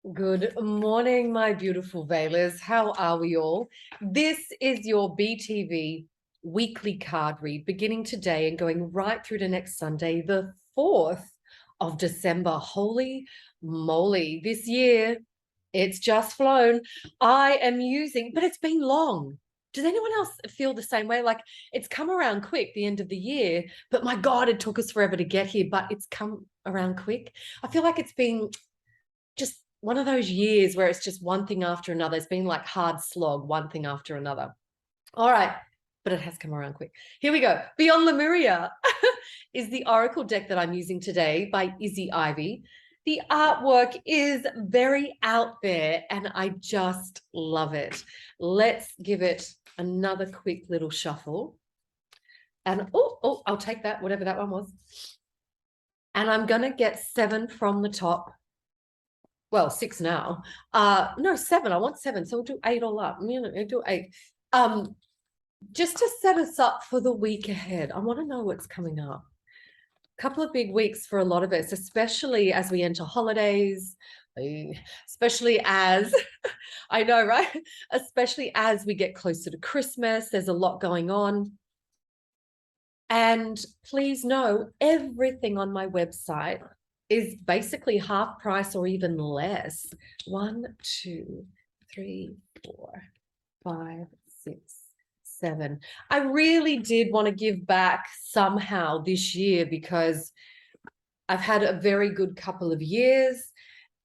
Good morning, my beautiful Veilers. How are we all? This is your BTV weekly card read beginning today and going right through to next Sunday, the 4th of December. Holy moly, this year it's just flown. I am using, but it's been long. Does anyone else feel the same way? Like it's come around quick, the end of the year, but my God, it took us forever to get here, but it's come around quick. I feel like it's been just one of those years where it's just one thing after another. It's been like hard slog, one thing after another. All right, but it has come around quick. Here we go. Beyond Lemuria is the oracle deck that I'm using today by Izzy Ivy. The artwork is very out there and I just love it. Let's give it another quick little shuffle. And I'll take that, whatever that one was. And I'm going to get 7 from the top. Well, 6 now. No, 7. I want 7. So we'll do 8 all up. We'll do 8. Just to set us up for the week ahead, I want to know what's coming up. A couple of big weeks for a lot of us, especially as we enter holidays, especially as, I know, right? Especially as we get closer to Christmas, there's a lot going on. And please know, everything on my website is basically half price or even less. 1, 2, 3, 4, 5, 6, 7. I really did want to give back somehow this year because I've had a very good couple of years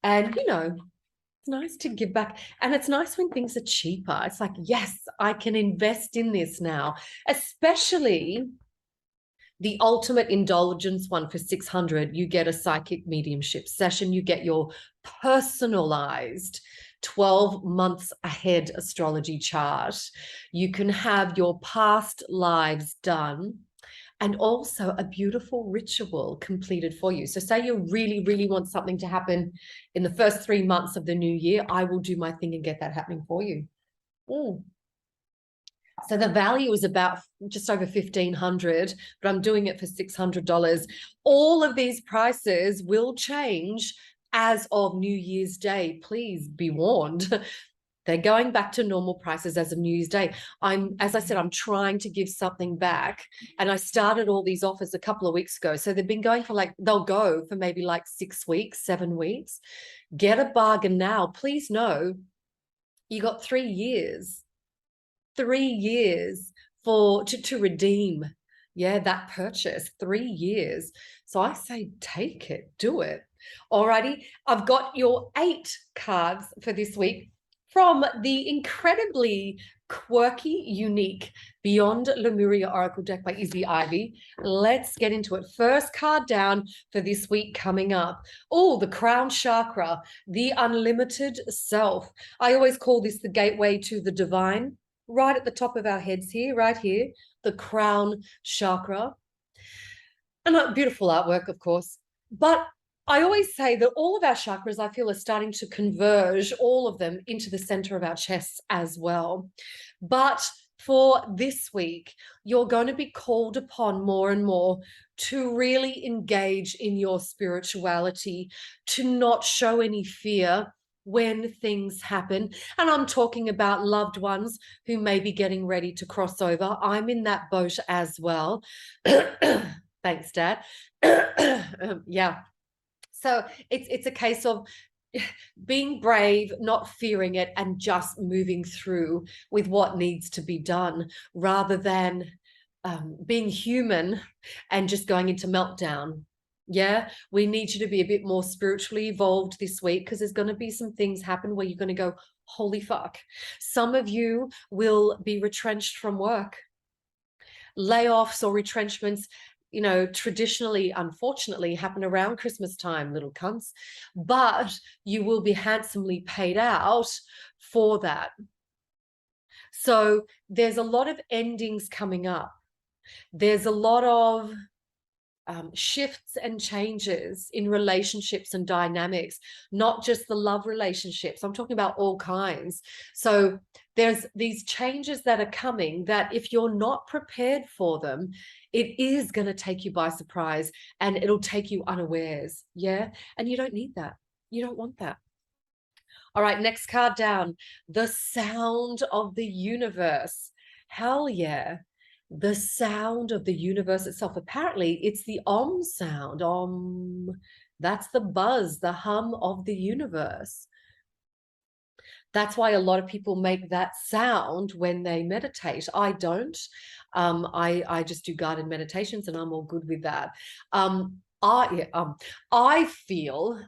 and, it's nice to give back. And it's nice when things are cheaper. It's like, yes, I can invest in this now, especially the ultimate indulgence one for 600. You get a psychic mediumship session. You get your personalized 12 months ahead astrology chart. You can have your past lives done and also a beautiful ritual completed for you. So say you really, really want something to happen in the first 3 months of the new year, I will do my thing and get that happening for you. So the value is about just over $1,500, but I'm doing it for $600. All of these prices will change as of New Year's Day. Please be warned. They're going back to normal prices as of New Year's Day. As I said, I'm trying to give something back. And I started all these offers a couple of weeks ago. So they've been going for they'll go for maybe like 6 weeks, 7 weeks. Get a bargain now. Please know you got 3 years. 3 years to redeem that purchase. 3 years. So I say take it, do it. Alrighty, I've got your 8 cards for this week from the incredibly quirky, unique Beyond Lemuria Oracle deck by Izzy Ivy. Let's get into it. First card down for this week coming up. Oh, the crown chakra, the unlimited self. I always call this the gateway to the divine. Right at the top of our heads here, right here, the crown chakra. And beautiful artwork, of course. But I always say that all of our chakras, I feel, are starting to converge, all of them, into the center of our chests as well. But for this week, you're going to be called upon more and more to really engage in your spirituality, to not show any fear when things happen. And I'm talking about loved ones who may be getting ready to cross over. I'm in that boat as well. Thanks, Dad. Yeah. So it's a case of being brave, not fearing it, and just moving through with what needs to be done rather than being human and just going into meltdown. Yeah, we need you to be a bit more spiritually evolved this week because there's going to be some things happen where you're going to go, holy fuck. Some of you will be retrenched from work. Layoffs or retrenchments, traditionally, unfortunately, happen around Christmas time, little cunts, but you will be handsomely paid out for that. So there's a lot of endings coming up. There's a lot of shifts and changes in relationships and dynamics, not just the love relationships. I'm talking about all kinds. So there's these changes that are coming that if you're not prepared for them, it is going to take you by surprise and it'll take you unawares. Yeah. And you don't need that. You don't want that. All right, next card down. The sound of the universe. Hell yeah. The sound of the universe itself. Apparently, it's the om sound. Om. That's the buzz, the hum of the universe. That's why a lot of people make that sound when they meditate. I don't. I just do guided meditations and I'm all good with that. I feel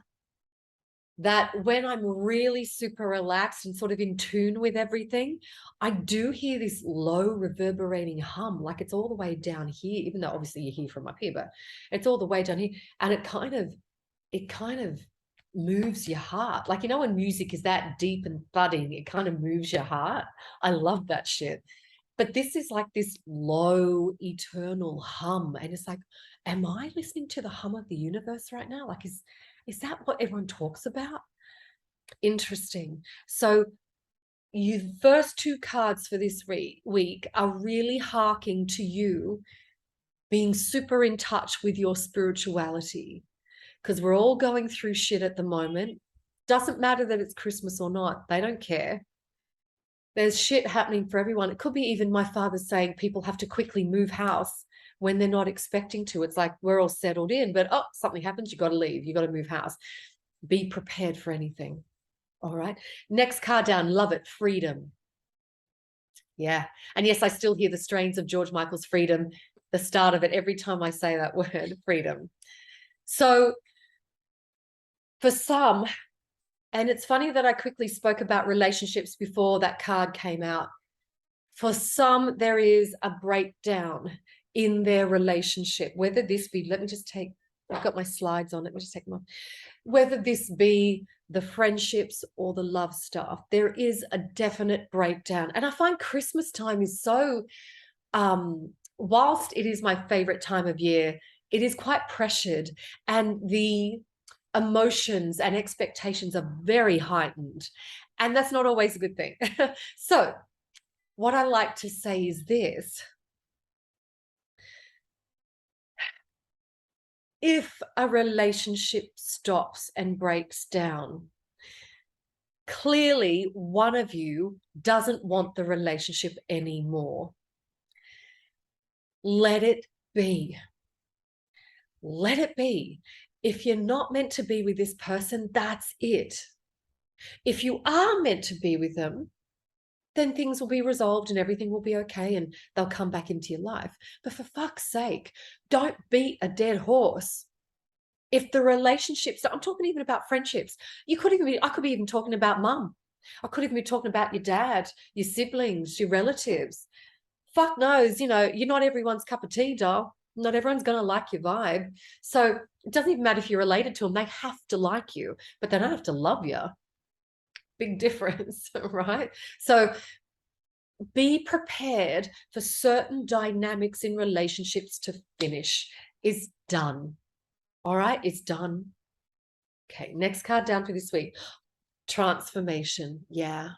that when I'm really super relaxed and sort of in tune with everything, I do hear this low reverberating hum, like it's all the way down here, even though obviously you hear from up here, but it's all the way down here. And it kind of moves your heart. Like, you know, when music is that deep and thudding, it kind of moves your heart. I love that shit. But this is like this low eternal hum. And it's like, am I listening to the hum of the universe right now? Like, is that what everyone talks about? Interesting. So you first two cards for this week are really harking to you being super in touch with your spirituality, because we're all going through shit at the moment. Doesn't matter that it's Christmas or not. They don't care. There's shit happening for everyone. It could be even my father saying people have to quickly move house when they're not expecting to. It's like we're all settled in, but oh, something happens, you got to leave, you got to move house. Be prepared for anything. All right. Next card down, love it, freedom. Yeah. And yes, I still hear the strains of George Michael's Freedom, the start of it, every time I say that word, freedom. So for some, and it's funny that I quickly spoke about relationships before that card came out. For some, there is a breakdown in their relationship, whether this be, let me just take, I've got my slides on, let me just take them off. Whether this be the friendships or the love stuff, there is a definite breakdown. And I find Christmas time is so, whilst it is my favorite time of year, it is quite pressured, and the emotions and expectations are very heightened. And that's not always a good thing. So what I like to say is this: if a relationship stops and breaks down, clearly one of you doesn't want the relationship anymore. Let it be. Let it be. If you're not meant to be with this person, that's it. If you are meant to be with them, then things will be resolved and everything will be okay and they'll come back into your life. But for fuck's sake, don't beat a dead horse. If the relationships, I'm talking even about friendships, I could be even talking about mum. I could even be talking about your dad, your siblings, your relatives. Fuck knows, you're not everyone's cup of tea, doll. Not everyone's going to like your vibe. So it doesn't even matter if you're related to them. They have to like you, but they don't have to love you. Big difference, right? So be prepared for certain dynamics in relationships to finish. Is done. All right, it's done. Okay, next card down for this week. Transformation. Yeah.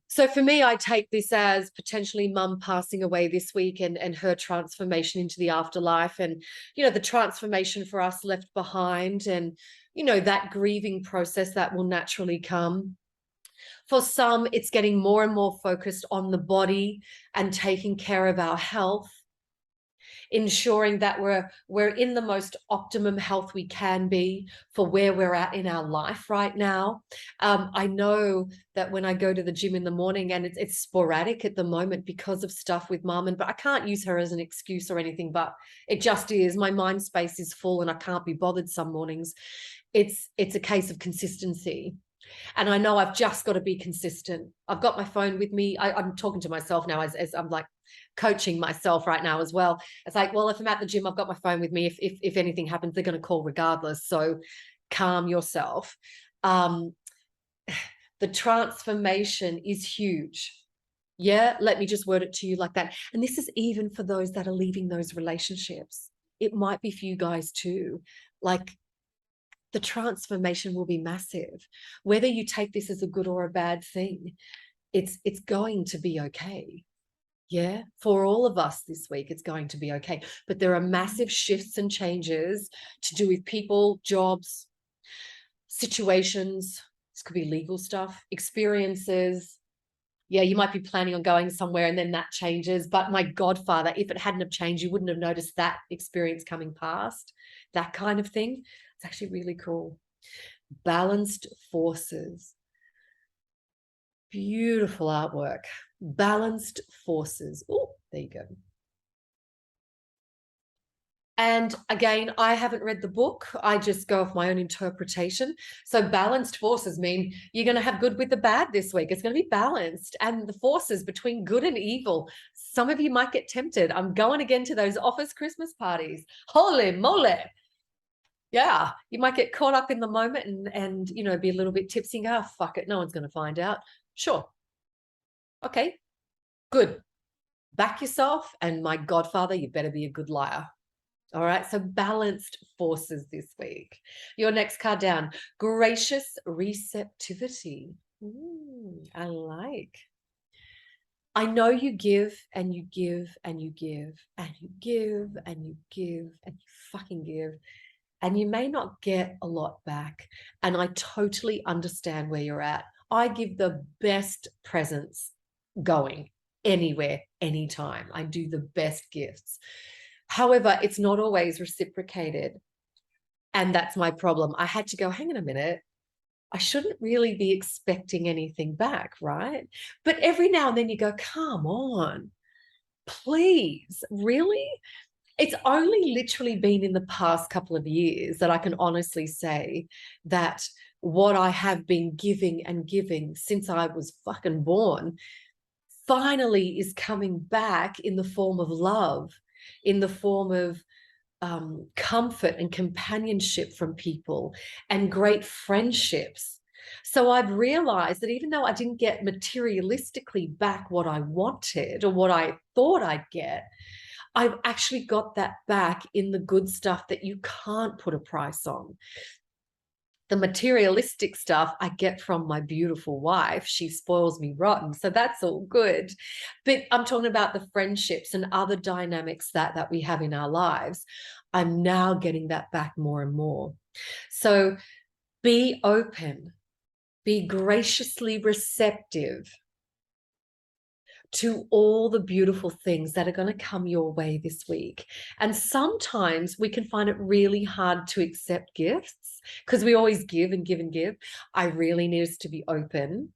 So for me, I take this as potentially mum passing away this week and her transformation into the afterlife, and, the transformation for us left behind, and, that grieving process that will naturally come. For some, it's getting more and more focused on the body and taking care of our health, ensuring that we're in the most optimum health we can be for where we're at in our life right now. I know that when I go to the gym in the morning, and it's sporadic at the moment because of stuff with mum, but I can't use her as an excuse or anything, but it just is. My mind space is full and I can't be bothered some mornings. It's a case of consistency. And I know I've just got to be consistent. I've got my phone with me. I'm talking to myself now as I'm like coaching myself right now as well. It's like, well, if I'm at the gym, I've got my phone with me. If anything happens, they're going to call regardless. So calm yourself. The transformation is huge. Yeah, let me just word it to you like that. And this is even for those that are leaving those relationships. It might be for you guys too. Like, the transformation will be massive. Whether you take this as a good or a bad thing, it's going to be okay. Yeah, for all of us this week, it's going to be okay. But there are massive shifts and changes to do with people, jobs, situations. This could be legal stuff, experiences. Yeah, you might be planning on going somewhere and then that changes. But my godfather, if it hadn't have changed, you wouldn't have noticed that experience coming past, that kind of thing. It's actually really cool. Balanced forces. Beautiful artwork. Balanced forces. Oh, there you go. And again, I haven't read the book. I just go off my own interpretation. So balanced forces mean you're going to have good with the bad this week. It's going to be balanced. And the forces between good and evil. Some of you might get tempted. I'm going again to those office Christmas parties. Holy moly. Yeah, you might get caught up in the moment and you know, be a little bit tipsy and go, oh, fuck it, no one's going to find out. Sure. Okay, good. Back yourself, and my godfather, you better be a good liar. All right, so balanced forces this week. Your next card down, gracious receptivity. I like. I know you give and you give and you give and you give and you give and you fucking give. And you may not get a lot back. And I totally understand where you're at. I give the best presents going anywhere, anytime. I do the best gifts. However, it's not always reciprocated. And that's my problem. I had to go, hang on a minute. I shouldn't really be expecting anything back, right? But every now and then you go, come on, please, really? It's only literally been in the past couple of years that I can honestly say that what I have been giving and giving since I was fucking born finally is coming back in the form of love, in the form of comfort and companionship from people and great friendships. So I've realized that even though I didn't get materialistically back what I wanted or what I thought I'd get, I've actually got that back in the good stuff that you can't put a price on. The materialistic stuff I get from my beautiful wife. She spoils me rotten. So that's all good. But I'm talking about the friendships and other dynamics that we have in our lives. I'm now getting that back more and more. So be open, be graciously receptive to all the beautiful things that are going to come your way this week. And sometimes we can find it really hard to accept gifts because we always give and give and give. I really need us to be open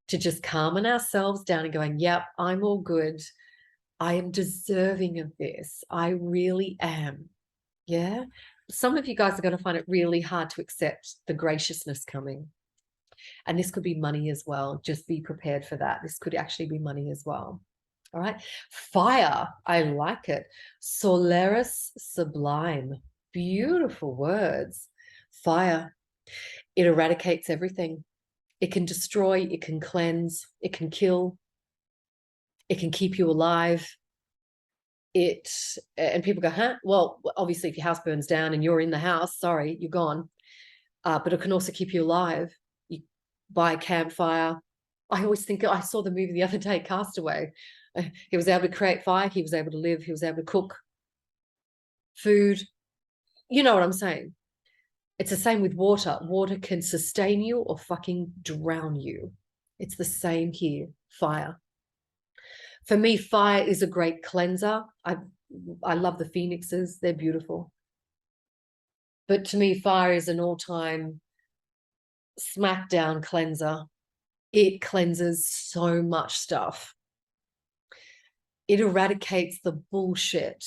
to just calming ourselves down and going, yep, I'm all good. I am deserving of this. I really am. Yeah. Some of you guys are going to find it really hard to accept the graciousness coming. And this could be money as well. Just be prepared for that. This could actually be money as well. All right. Fire. I like it. Solaris sublime. Beautiful words. Fire. It eradicates everything. It can destroy. It can cleanse. It can kill. It can keep you alive. And people go, huh? Well, obviously, if your house burns down and you're in the house, sorry, you're gone. But it can also keep you alive. By a campfire. I always think, I saw the movie the other day, Castaway. He was able to create fire. He was able to live. He was able to cook food. You know what I'm saying? It's the same with water. Water can sustain you or fucking drown you. It's the same here. Fire. For me, fire is a great cleanser. I love the phoenixes. They're beautiful. But to me, fire is an all-time smackdown cleanser. It cleanses so much stuff. It eradicates the bullshit.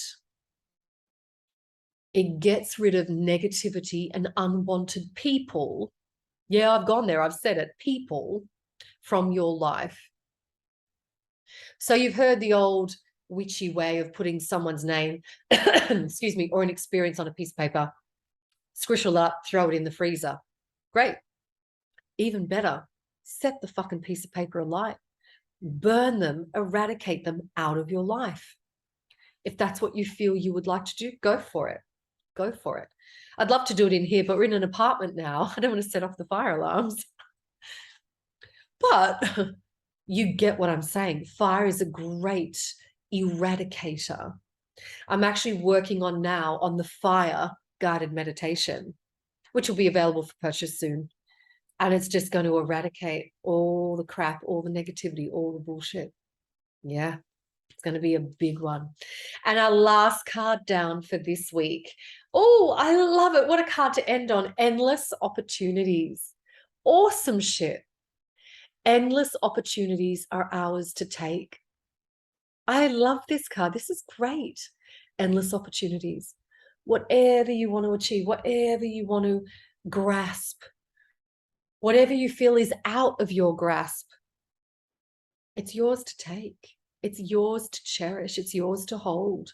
It gets rid of negativity and unwanted people. Yeah, I've gone there. I've said it. People from your life. So you've heard the old witchy way of putting someone's name, excuse me, or an experience on a piece of paper, squishel up, throw it in the freezer. Great. Even better, set the fucking piece of paper alight. Burn them, eradicate them out of your life. If that's what you feel you would like to do, go for it. Go for it. I'd love to do it in here, but we're in an apartment now. I don't want to set off the fire alarms. But you get what I'm saying. Fire is a great eradicator. I'm actually working on now on the fire guided meditation, which will be available for purchase soon. And it's just going to eradicate all the crap, all the negativity, all the bullshit. Yeah, it's going to be a big one. And our last card down for this week. Oh, I love it. What a card to end on. Endless opportunities. Awesome shit. Endless opportunities are ours to take. I love this card. This is great. Endless opportunities. Whatever you want to achieve, whatever you want to grasp, whatever you feel is out of your grasp, it's yours to take. It's yours to cherish. It's yours to hold.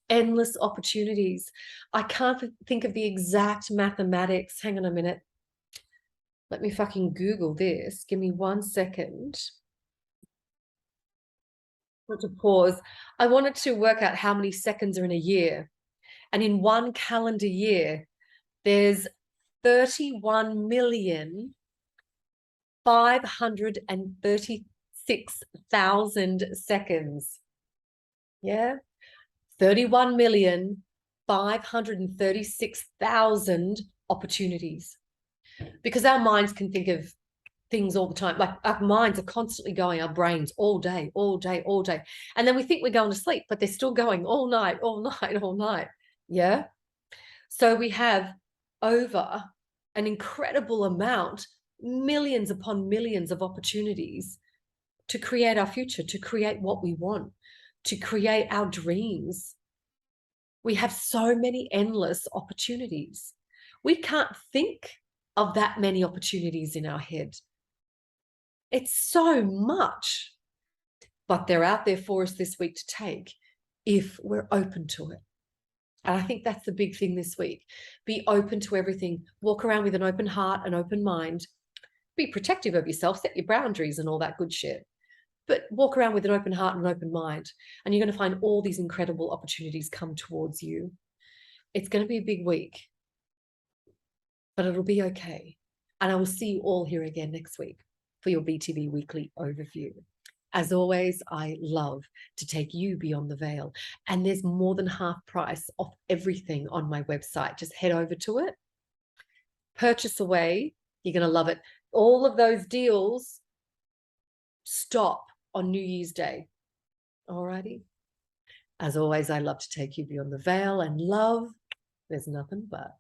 Endless opportunities. I can't think of the exact mathematics. Hang on a minute. Let me fucking Google this. Give me 1 second. To pause. I wanted to work out how many seconds are in a year. And in one calendar year, there's 31,536,000 seconds. Yeah. 31,536,000 opportunities. Because our minds can think of things all the time. Like our minds are constantly going, our brains all day, all day, all day. And then we think we're going to sleep, but they're still going all night, all night, all night. Yeah. So we have over an incredible amount, millions upon millions of opportunities to create our future, to create what we want, to create our dreams. We have so many endless opportunities. We can't think of that many opportunities in our head. It's so much, but they're out there for us this week to take if we're open to it. And I think that's the big thing this week. Be open to everything. Walk around with an open heart, an open mind. Be protective of yourself, set your boundaries and all that good shit. But walk around with an open heart and an open mind. And you're going to find all these incredible opportunities come towards you. It's going to be a big week, but it'll be okay. And I will see you all here again next week for your BTV weekly overview. As always, I love to take you beyond the veil. And there's more than half price off everything on my website. Just head over to it. Purchase away. You're going to love it. All of those deals stop on New Year's Day. Alrighty. As always, I love to take you beyond the veil, and love, there's nothing but